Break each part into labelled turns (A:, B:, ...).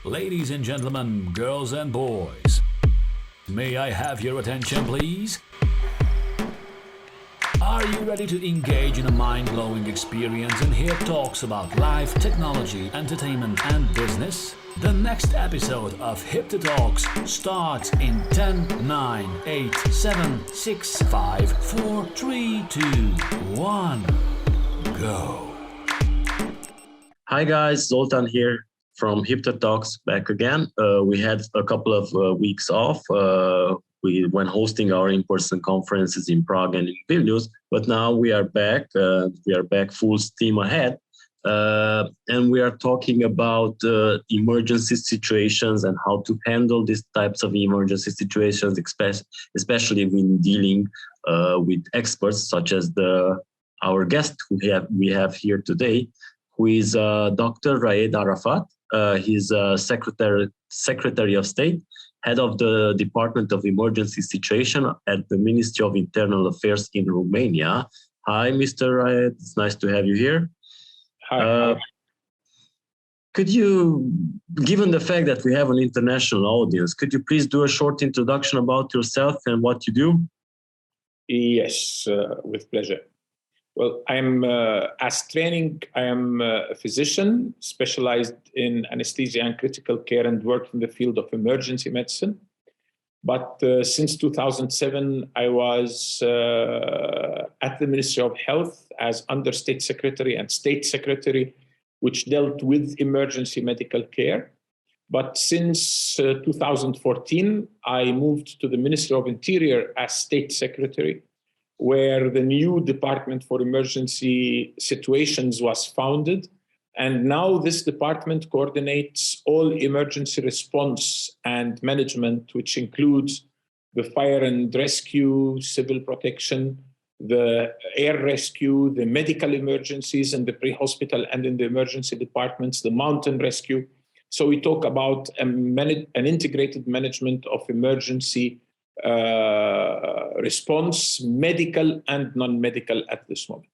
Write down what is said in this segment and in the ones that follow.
A: Ladies and gentlemen, girls and boys, may I have your attention, please? Are you ready to engage in a mind-blowing experience and hear talks about life, technology, entertainment, and business? The next episode of HIPTHER Talks starts in 10, 9, 8, 7, 6, 5, 4, 3, 2, 1, go.
B: Hi guys, Zoltan here from HIPTHER Talks back again. We had a couple of weeks off when hosting our in-person conferences in Prague and in Vilnius, but now we are back. We are back full steam ahead. And we are talking about emergency situations and how to handle these types of emergency situations, especially when dealing with experts such as our guest we have here today, who is Dr. Raed Arafat. He's Secretary of State, Head of the Department of Emergency Situation at the Ministry of Internal Affairs in Romania. Hi, Mr. Raed. It's nice to have you here.
C: Hi.
B: Could you, given the fact that we have an international audience, could you please do a short introduction about yourself and what you do?
C: Yes, with pleasure. Well, as training, I am a physician specialized in anesthesia and critical care and work in the field of emergency medicine. But since 2007, I was at the Ministry of Health as Understate Secretary and State Secretary, which dealt with emergency medical care. But since 2014, I moved to the Ministry of Interior as State Secretary, where the new Department for Emergency Situations was founded. And now this department coordinates all emergency response and management, which includes the fire and rescue, civil protection, the air rescue, the medical emergencies in the pre-hospital and in the emergency departments, the mountain rescue. So we talk about an integrated management of emergency response, medical and non-medical at this moment.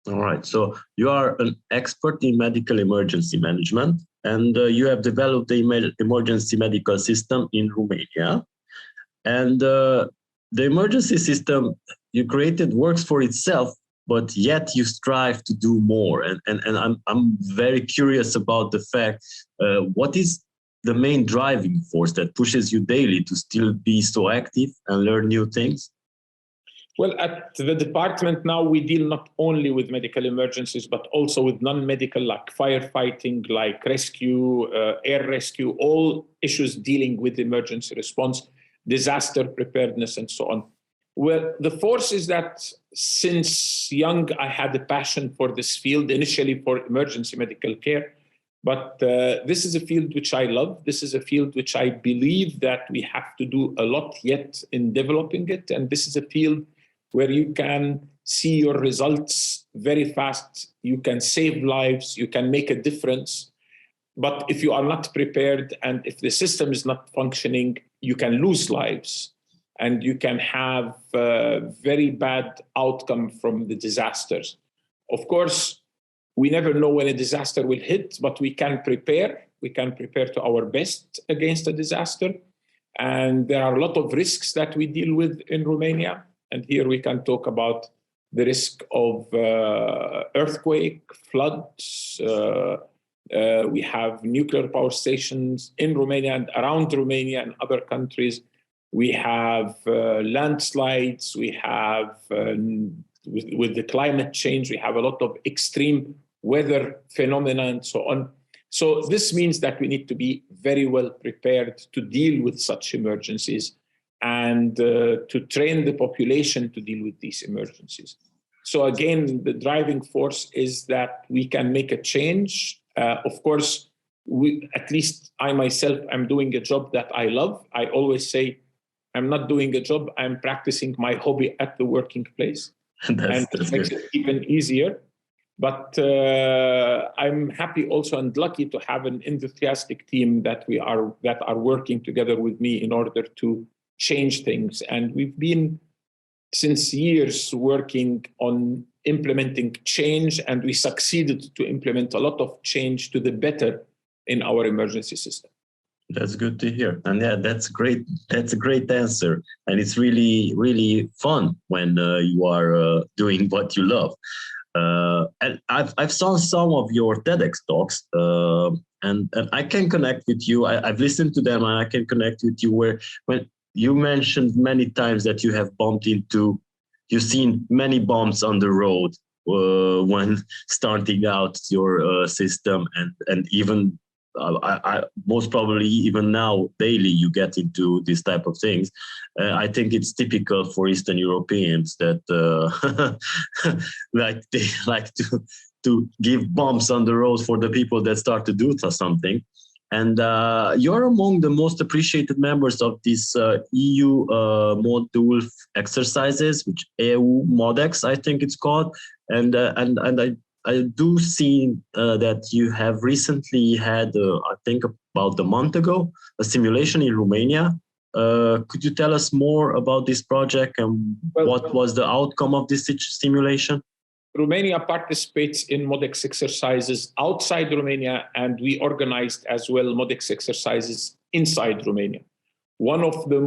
B: All right. So you are an expert in medical emergency management, and you have developed the emergency medical system in Romania. And the emergency system you created works for itself, but yet you strive to do more. And I'm very curious about the fact, what is the main driving force that pushes you daily to still be so active and learn new things?
C: Well, at the department now, we deal not only with medical emergencies, but also with non-medical, like firefighting, like rescue, air rescue, all issues dealing with emergency response, disaster preparedness, and so on. Well, the force is that since young, I had a passion for this field, initially for emergency medical care. But this is a field which I love. This is a field which I believe that we have to do a lot yet in developing it. And this is a field where you can see your results very fast. You can save lives. You can make a difference. But if you are not prepared and if the system is not functioning, you can lose lives. And you can have a very bad outcome from the disasters. Of course, we never know when a disaster will hit, but we can prepare. We can prepare to our best against a disaster. And there are a lot of risks that we deal with in Romania. And here we can talk about the risk of earthquake, floods. We have nuclear power stations in Romania and around Romania and other countries. We have landslides. We have with the climate change, we have a lot of extreme weather phenomena and so on. So this means that we need to be very well prepared to deal with such emergencies and to train the population to deal with these emergencies. So again, the driving force is that we can make a change. Of course, at least I myself, I'm doing a job that I love. I always say, I'm not doing a job, I'm practicing my hobby at the working place. And it makes it even easier. But I'm happy also and lucky to have an enthusiastic team that are working together with me in order to change things. And we've been since years working on implementing change, and we succeeded to implement a lot of change to the better in our emergency system.
B: That's good to hear. And yeah, that's great. That's a great answer. And it's really, really fun when you are doing what you love. And I've saw some of your TEDx talks, and I can connect with you. I've listened to them, and I can connect with you. When you mentioned many times that you have you've seen many bumps on the road when starting out your system, and even I most probably even now daily you get into this type of things. I think it's typical for Eastern Europeans that like they like to give bumps on the road for the people that start to do something. And you're among the most appreciated members of this EU module exercises, which EU Modex, I think it's called. And I do see that you have recently had, I think about a month ago, a simulation in Romania. Could you tell us more about this project and what was the outcome of this simulation?
C: Romania participates in Modex exercises outside Romania, and we organized as well Modex exercises inside Romania. One of the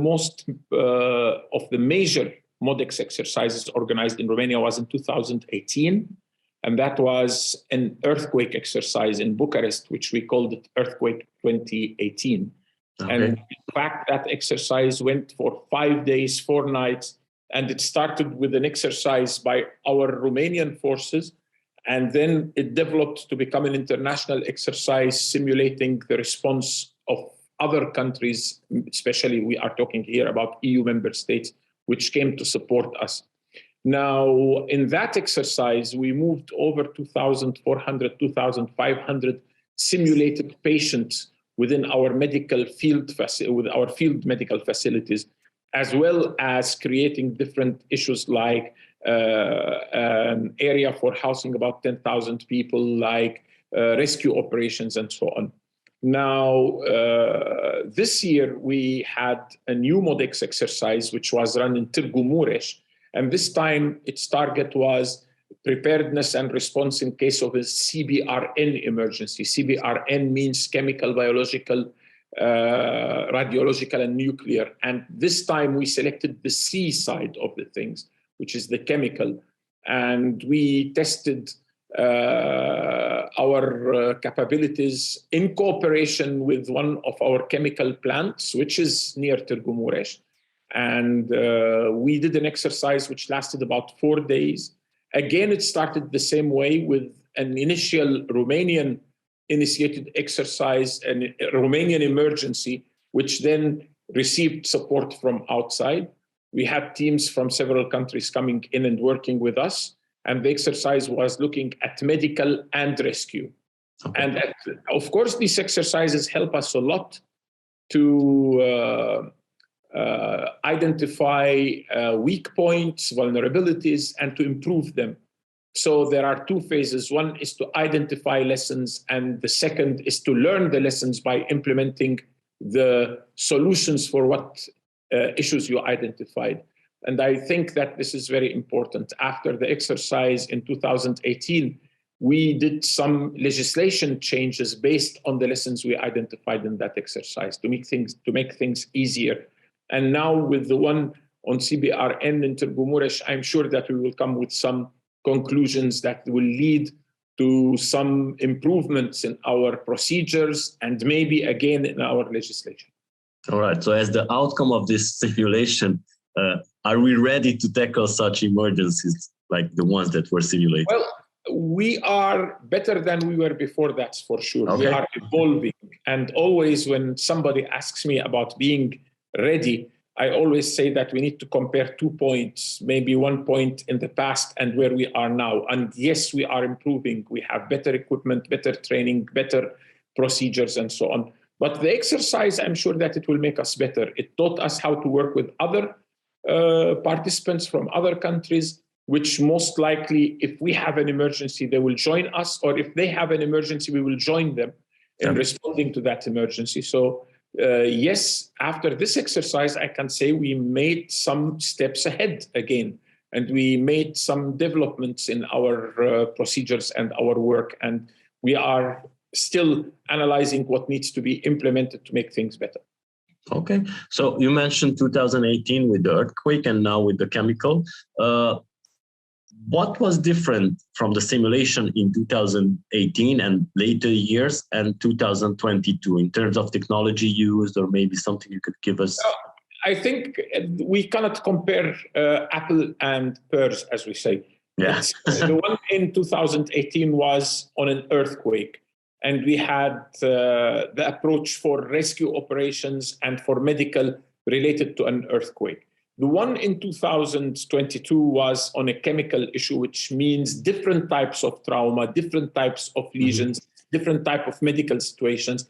C: major Modex exercises organized in Romania was in 2018, and that was an earthquake exercise in Bucharest, which we called it Earthquake 2018. Okay. And in fact, that exercise went for 5 days, 4 nights, and it started with an exercise by our Romanian forces, and then it developed to become an international exercise simulating the response of other countries, especially we are talking here about EU member states, which came to support us. Now, in that exercise, we moved over 2,400, 2,500 simulated patients within our medical field, with our field medical facilities, as well as creating different issues like an area for housing about 10,000 people, like rescue operations and so on. Now, this year we had a new Modex exercise, which was run in Târgu Mureș, and this time its target was preparedness and response in case of a CBRN emergency. CBRN means chemical, biological, radiological, and nuclear. And this time we selected the C side of the things, which is the chemical. And we tested our capabilities in cooperation with one of our chemical plants, which is near Târgu Mureș. And we did an exercise which lasted about 4 days. Again, it started the same way with an initial Romanian initiated exercise, a Romanian emergency, which then received support from outside. We had teams from several countries coming in and working with us. And the exercise was looking at medical and rescue. Okay. And of course, these exercises help us a lot to identify weak points, vulnerabilities, and to improve them. So there are 2 phases. One is to identify lessons, and the second is to learn the lessons by implementing the solutions for what issues you identified. And I think that this is very important. After the exercise in 2018, we did some legislation changes based on the lessons we identified in that exercise to make things easier. And now with the one on CBRN in Târgu Mureș, I'm sure that we will come with some conclusions that will lead to some improvements in our procedures and maybe again in our legislation.
B: All right. So as the outcome of this simulation, are we ready to tackle such emergencies like the ones that were simulated?
C: Well, we are better than we were before, that's for sure. Okay. We are evolving. And always when somebody asks me about being ready, I always say that we need to compare 2 points, maybe 1 point in the past and where we are now. And yes, we are improving. We have better equipment, better training, better procedures, and so on. But the exercise, I'm sure that it will make us better. It taught us how to work with other participants from other countries, which most likely, if we have an emergency, they will join us, or if they have an emergency, we will join them in responding to that emergency. So yes, after this exercise, I can say we made some steps ahead again, and we made some developments in our procedures and our work, and we are still analyzing what needs to be implemented to make things better.
B: Okay, so you mentioned 2018 with the earthquake and now with the chemical. What was different from the simulation in 2018 and later years and 2022 in terms of technology used, or maybe something you could give us?
C: I think we cannot compare apple and pears, as we say.
B: Yeah.
C: The one in 2018 was on an earthquake, and we had the approach for rescue operations and for medical related to an earthquake. The one in 2022 was on a chemical issue, which means different types of trauma, different types of lesions, different type of medical situations,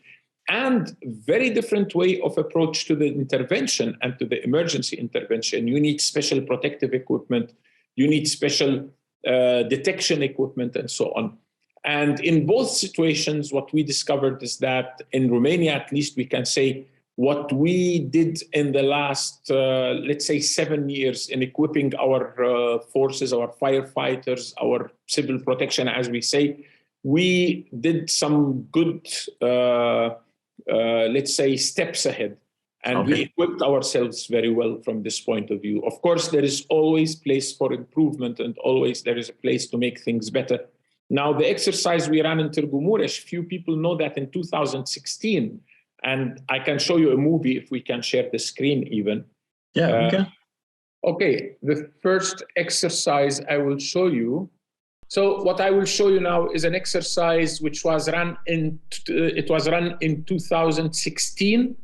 C: and very different way of approach to the intervention and to the emergency intervention. You need special protective equipment, you need special detection equipment, and so on. And in both situations, what we discovered is that in Romania, at least, we can say what we did in the last, let's say, 7 years in equipping our forces, our firefighters, our civil protection, as we say, we did some good, let's say, steps ahead. And we equipped ourselves very well from this point of view. Of course, there is always place for improvement, and always there is a place to make things better. Now, the exercise we ran in Târgu Mureș, few people know that in 2016, and I can show you a movie if we can share the screen even.
B: Yeah, okay.
C: Okay, the first exercise I will show you. So what I will show you now is an exercise which was run in 2016,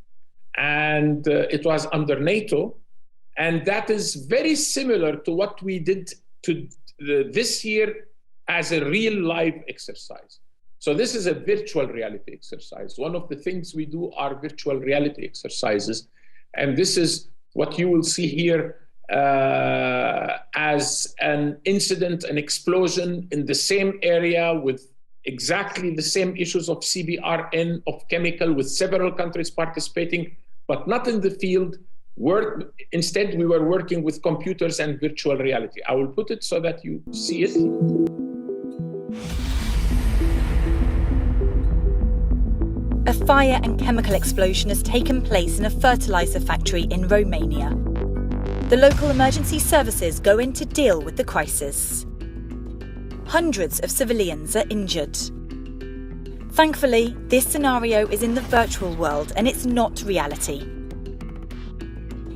C: and it was under NATO. And that is very similar to what we did this year as a real live exercise. So this is a virtual reality exercise. One of the things we do are virtual reality exercises. And this is what you will see here as an incident, an explosion in the same area with exactly the same issues of CBRN, of chemical, with several countries participating, but not in the field. Instead, we were working with computers and virtual reality. I will put it so that you see it.
D: A fire and chemical explosion has taken place in a fertilizer factory in Romania. The local emergency services go in to deal with the crisis. Hundreds of civilians are injured. Thankfully, this scenario is in the virtual world and it's not reality.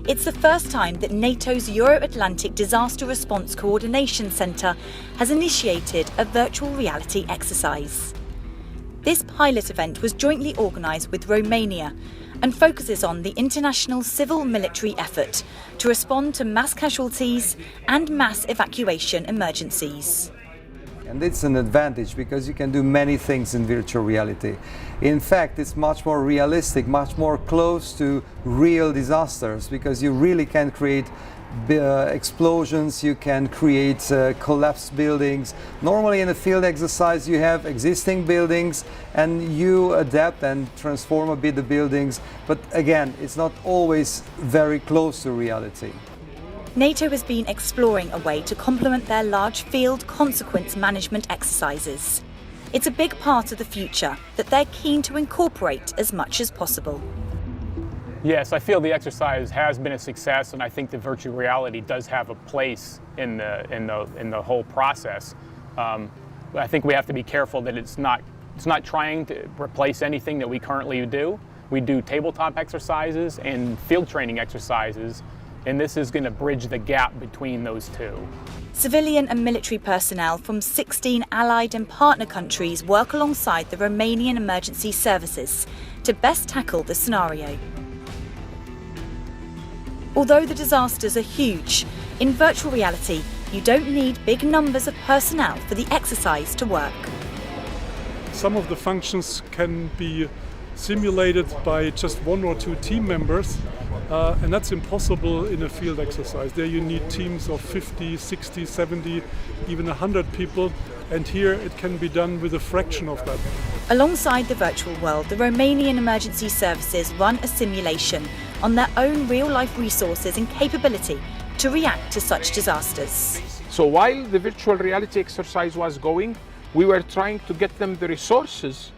D: It's the first time that NATO's Euro-Atlantic Disaster Response Coordination Centre has initiated a virtual reality exercise. This pilot event was jointly organised with Romania and focuses on the international civil-military effort to respond to mass casualties and mass evacuation emergencies.
E: And it's an advantage because you can do many things in virtual reality. In fact, it's much more realistic, much more close to real disasters, because you really can create explosions, you can create collapsed buildings. Normally in a field exercise you have existing buildings and you adapt and transform a bit the buildings, but again, it's not always very close to reality.
D: NATO has been exploring a way to complement their large field consequence management exercises. It's a big part of the future that they're keen to incorporate as much as possible.
F: Yes, I feel the exercise has been a success, and I think the virtual reality does have a place in the whole process. But I think we have to be careful that it's not trying to replace anything that we currently do. We do tabletop exercises and field training exercises, and this is going to bridge the gap between those two.
D: Civilian and military personnel from 16 allied and partner countries work alongside the Romanian emergency services to best tackle the scenario. Although the disasters are huge, in virtual reality, you don't need big numbers of personnel for the exercise to work.
G: Some of the functions can be simulated by just 1 or 2 team members, and that's impossible in a field exercise. There you need teams of 50, 60, 70, even 100 people, and here it can be done with a fraction of that.
D: Alongside the virtual world, the Romanian emergency services run a simulation on their own real-life resources and capability to react to such disasters.
H: So while the virtual reality exercise was going, we were trying to get them the resources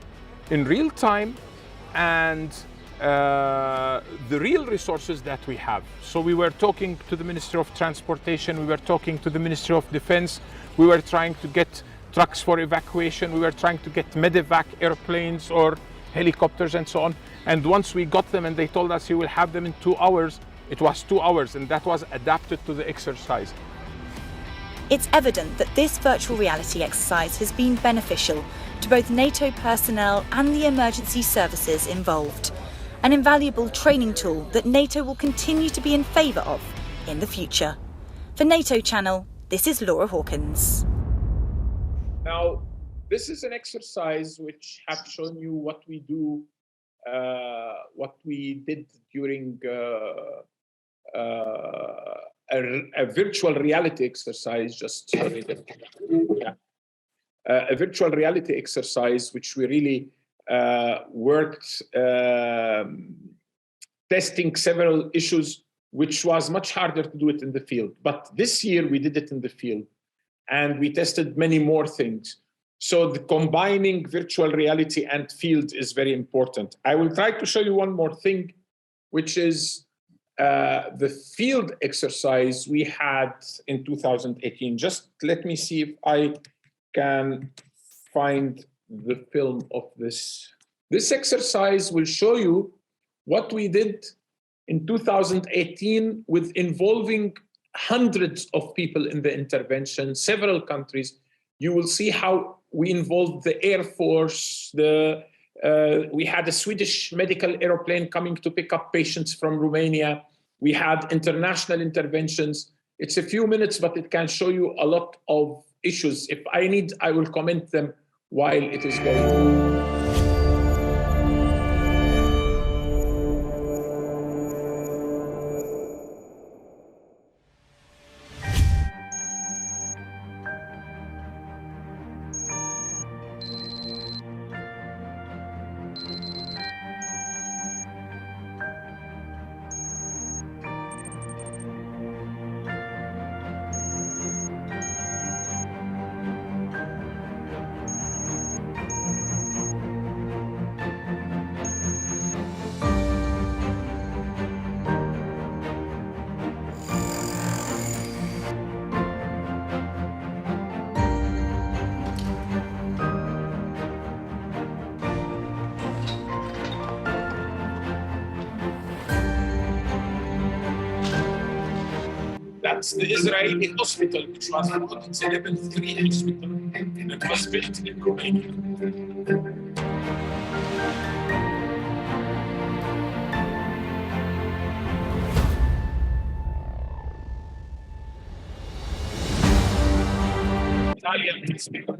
C: in real time and the real resources that we have. So we were talking to the Ministry of Transportation, we were talking to the Ministry of Defense, we were trying to get trucks for evacuation, we were trying to get medevac airplanes or helicopters and so on. And once we got them and they told us you will have them in 2 hours, it was 2 hours, and that was adapted to the exercise.
D: It's evident that this virtual reality exercise has been beneficial to both NATO personnel and the emergency services involved. An invaluable training tool that NATO will continue to be in favour of in the future. For NATO Channel, this is Laura Hawkins.
C: Now, this is an exercise which have shown you what we do, what we did during a virtual reality exercise, a virtual reality exercise which we really worked testing several issues, which was much harder to do it in the field. But this year we did it in the field and we tested many more things. So the combining virtual reality and field is very important. I will try to show you one more thing, which is the field exercise we had in 2018. Just let me see if I can find the film of this. This exercise will show you what we did in 2018 with involving hundreds of people in the intervention, several countries. You will see how we involved the Air Force, we had a Swedish medical airplane coming to pick up patients from Romania. We had international interventions. It's a few minutes, but it can show you a lot of issues. If I need, I will comment them while it is going on. That's the Israeli hospital, which was a level 3 hospital. It was built in Romania. Italian hospital.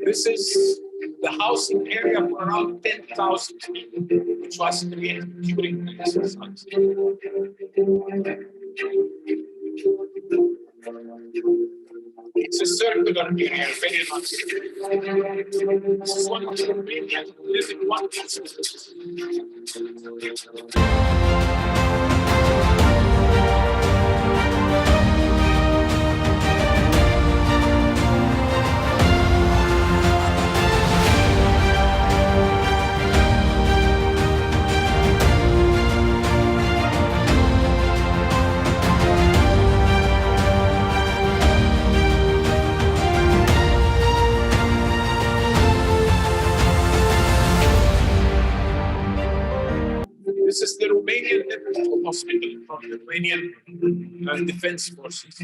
C: This is the housing area for around 10,000 people, which was created during the exercise. It's a circular area, very much. This is one of the Romanians who live in one medical hospital from the Romanian Defense Forces.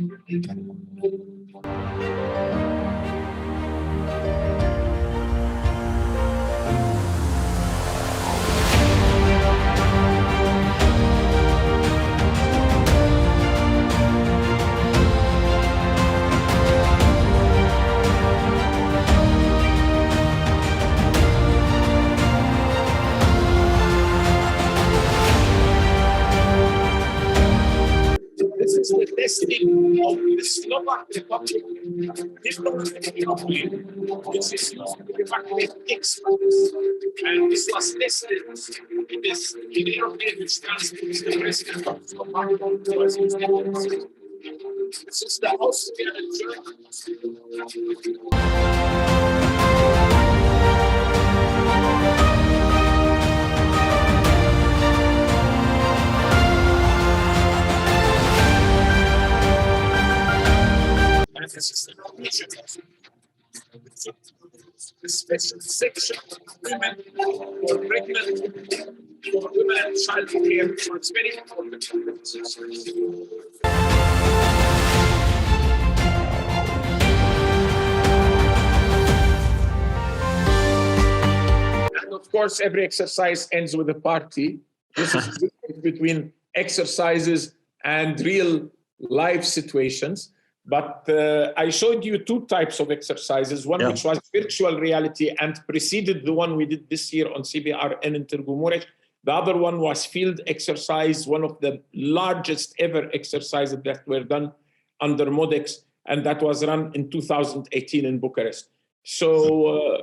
C: This is the testing of the Slovak Republic diplomatic company. This is Republic exports. And this was tested with this European stance with the president of Slovakia. This is the Austrian and German. The special section for women, for pregnant, for women and child care, so it's very important. And of course, every exercise ends with a party. This is the difference between exercises and real life situations. But I showed you two types of exercises, one which was virtual reality and preceded the one we did this year on CBR and in Târgu Mureș. The other one was field exercise, one of the largest ever exercises that were done under Modex, and that was run in 2018 in Bucharest. So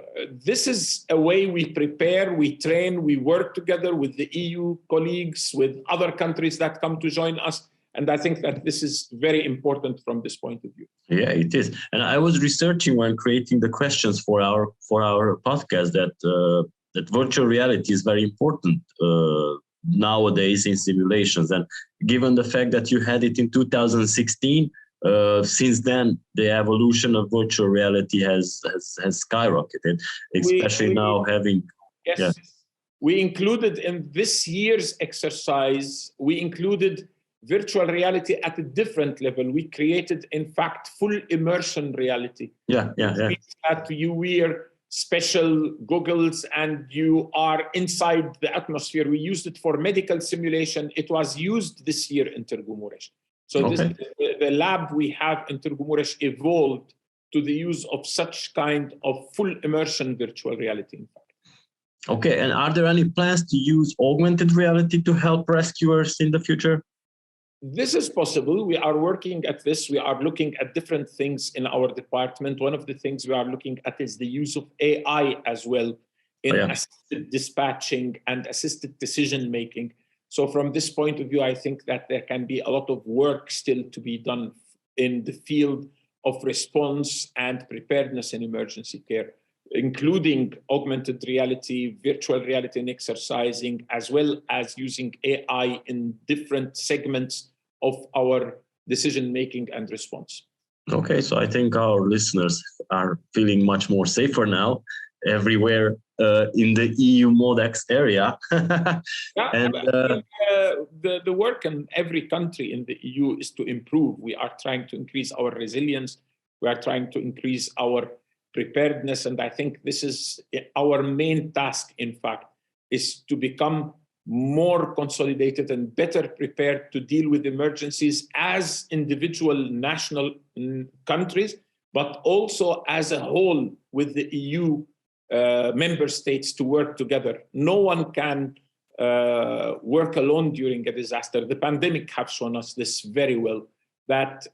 C: this is a way we prepare, we train, we work together with the EU colleagues, with other countries that come to join us. And I think that this is very important from this point of view.
B: Yeah, it is. And I was researching when creating the questions for our podcast that that virtual reality is very important nowadays in simulations. And given the fact that you had it in 2016, since then the evolution of virtual reality has skyrocketed, especially now having.
C: Yes, yeah. We included in this year's exercise, we included virtual reality at a different level. We created, in fact, full immersion reality.
B: Yeah.
C: That you wear special goggles and you are inside the atmosphere. We used it for medical simulation. It was used this year in Târgu Mureș. So the lab we have in Târgu Mureș evolved to the use of such kind of full immersion virtual reality, in fact.
B: Okay, and are there any plans to use augmented reality to help rescuers in the future?
C: This is possible. We are working at this. We are looking at different things in our department. One of the things we are looking at is the use of AI as well in assisted dispatching and assisted decision-making. So from this point of view, I think that there can be a lot of work still to be done in the field of response and preparedness in emergency care, including augmented reality, virtual reality and exercising, as well as using AI in different segments of our decision-making and response.
B: Okay, so I think our listeners are feeling much more safer now everywhere in the EU Modex area.
C: The work in every country in the EU is to improve. We are trying to increase our resilience. We are trying to increase our preparedness. And I think this is our main task, in fact, is to become more consolidated and better prepared to deal with emergencies as individual national countries, but also as a whole with the EU member states to work together. No one can work alone during a disaster. The pandemic have shown us this very well, that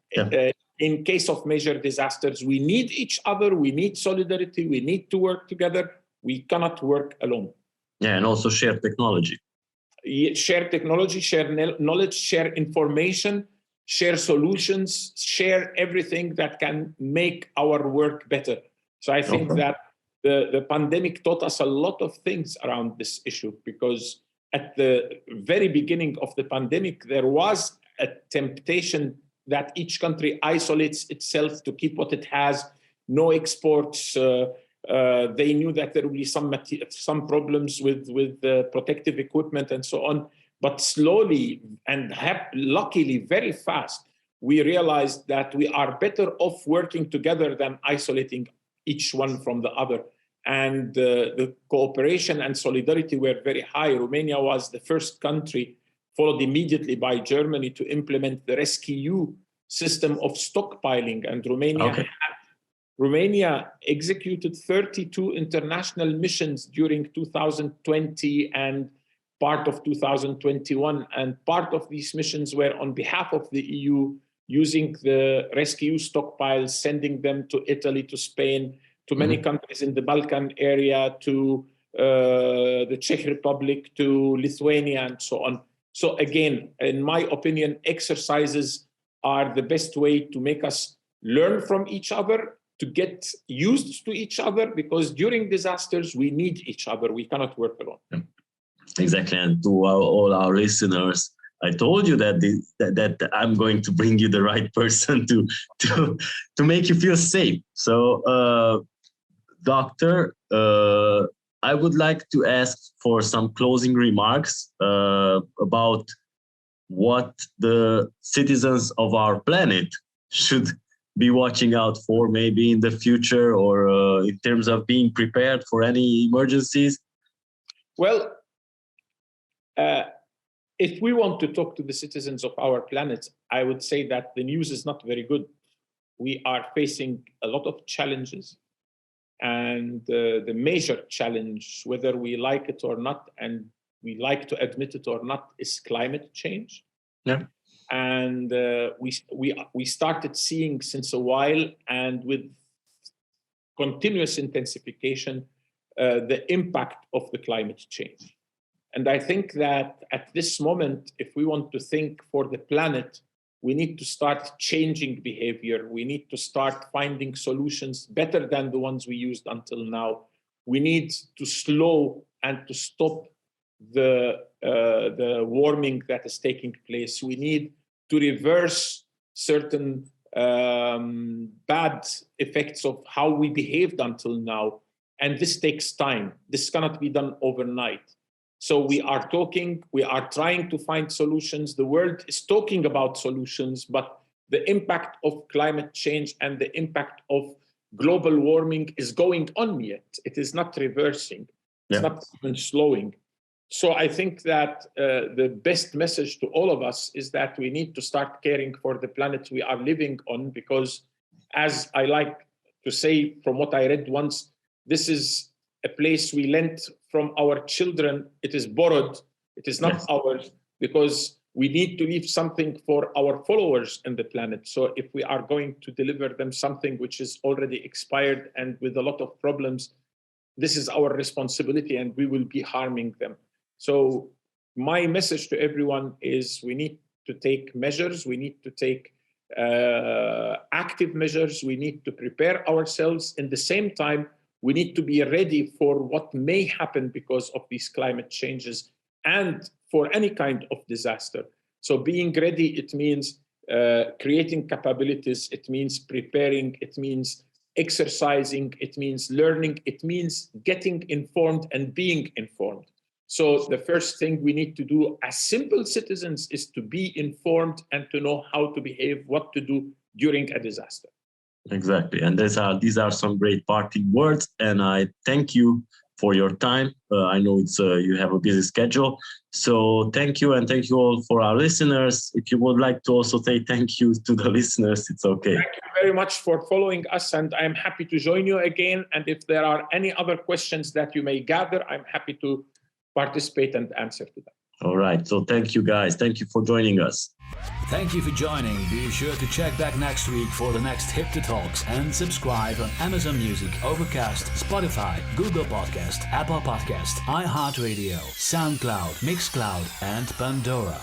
C: in case of major disasters, we need each other, we need solidarity, we need to work together. We cannot work alone.
B: Yeah, and also share technology.
C: Share technology, share knowledge, share information, share solutions, share everything that can make our work better. So I think that the pandemic taught us a lot of things around this issue, because at the very beginning of the pandemic, there was a temptation that each country isolates itself to keep what it has, no exports. They knew that there would be some problems with protective equipment and so on. But slowly and luckily very fast, we realized that we are better off working together than isolating each one from the other. And the cooperation and solidarity were very high. Romania was the first country, followed immediately by Germany, to implement the rescue system of stockpiling. And Romania executed 32 international missions during 2020 and part of 2021. And part of these missions were on behalf of the EU, using the rescue stockpiles, sending them to Italy, to Spain, to many countries in the Balkan area, to the Czech Republic, to Lithuania, and so on. So again, in my opinion, exercises are the best way to make us learn from each other, to get used to each other, because during disasters, we need each other. We cannot work alone.
B: Exactly. And to all our listeners, I told you that I'm going to bring you the right person to make you feel safe. So, Doctor, I would like to ask for some closing remarks about what the citizens of our planet should be watching out for, maybe in the future, or in terms of being prepared for any emergencies.
C: Well, if we want to talk to the citizens of our planet, I would say that the news is not very good. We are facing a lot of challenges. And the major challenge, whether we like it or not, and we like to admit it or not, is climate change.
B: Yeah.
C: And we started seeing since a while, and with continuous intensification, the impact of the climate change. And I think that at this moment, if we want to think for the planet, we need to start changing behavior. We need to start finding solutions better than the ones we used until now. We need to slow and to stop the warming that is taking place. We need to reverse certain bad effects of how we behaved until now. And this takes time. This cannot be done overnight. So we are trying to find solutions. The world is talking about solutions, but the impact of climate change and the impact of global warming is going on yet. It is not reversing. It's not even slowing. So I think that the best message to all of us is that we need to start caring for the planet we are living on, because, as I like to say from what I read once, this is a place we lent from our children. It is borrowed. It is not ours, because we need to leave something for our followers in the planet. So if we are going to deliver them something which is already expired and with a lot of problems, this is our responsibility, and we will be harming them. So my message to everyone is we need to take measures. We need to take active measures. We need to prepare ourselves. In the same time, we need to be ready for what may happen because of these climate changes and for any kind of disaster. So being ready, it means creating capabilities. It means preparing. It means exercising. It means learning. It means getting informed and being informed. So the first thing we need to do as simple citizens is to be informed and to know how to behave, what to do during a disaster.
B: Exactly. And these are some great parting words. And I thank you for your time. I know you have a busy schedule. So thank you. And thank you all for our listeners. If you would like to also say thank you to the listeners, it's okay.
C: Thank you very much for following us. And I'm happy to join you again. And if there are any other questions that you may gather, I'm happy to participate and answer to them.
B: All right. So thank you, guys. Thank you for joining us.
A: Thank you for joining. Be sure to check back next week for the next HIPTHER Talks and subscribe on Amazon Music, Overcast, Spotify, Google Podcast, Apple Podcast, iHeartRadio, SoundCloud, Mixcloud, and Pandora.